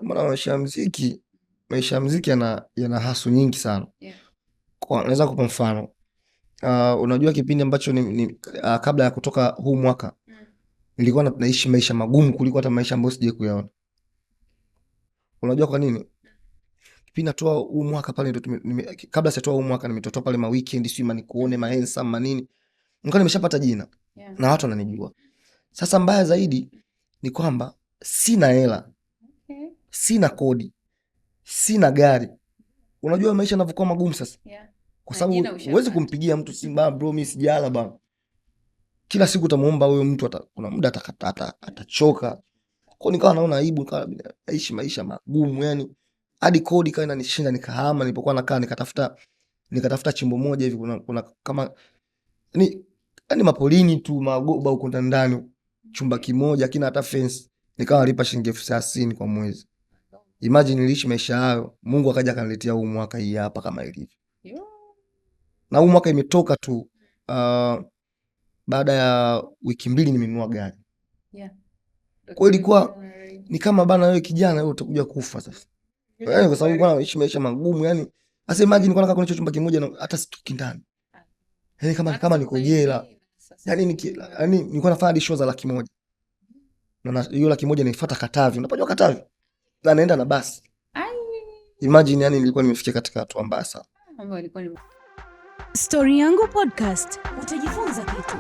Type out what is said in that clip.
Maana maisha ya muziki yana hasu nyingi sana. Kwa naweza kupa mfano. Unajua kipindi ambacho kabla ya kutoka huu mwaka nilikuwa naishi maisha magumu kuliko hata maisha ambayo sijawahi kuyaona. Unajua kwa nini? Kipindi natoa huu mwaka pale ndo kabla sijatoa huu mwaka nimetotoa pale ma weekend sio nikuone ma handsome manini. Nilikuwa nimeshapata jina na watu wananijua. Sasa mbaya zaidi ni kwamba sina hela. Sina kodi. Sina gari. Unajua maisha yanavyokuwa magumu sasa. Kwa sababu huwezi kumpigia mtu simu bro mimi sijala bana. Kila siku utamuomba huyo mtu kuna muda atachoka. Kwa nikawa naona aibu nikawa naishi maisha magumu yani hadi kodi kawa inanishinda nikahama nilipokuwa nakaa nikatafuta chimbo moja hivi kuna kama yani mapolini tu magoba huko ndani chumba kimoja kina hata fence nikawa nalipa shilingi 30,000 kwa mwezi. Imagine niliishi maisha hayo, Mungu akaja akaniletea huu mwaka hii hapa kama ilivyo. Na huu mwaka imetoka tu baada ya wiki 2 nimenunua gari. Kwa ilikuwa ni kama bana wewe kijana wewe utakuja kufa sasa. Yaani kwa sababu bwana naishi maisha magumu yani. Sasa imagine nilikuwa nakaa kwenye chumba kimoja na hata sitoki ndani. Yaani kama niko jela. Yaani nilikuwa nafanya show za 100,000. Na hiyo 100,000 naifuata Katavi. Unapojua Katavi? Na naenda na basi. Imagine yani nilikuwa nimefikia katika hatua mbaya sana. Story Yangu Podcast, utajifunza kitu.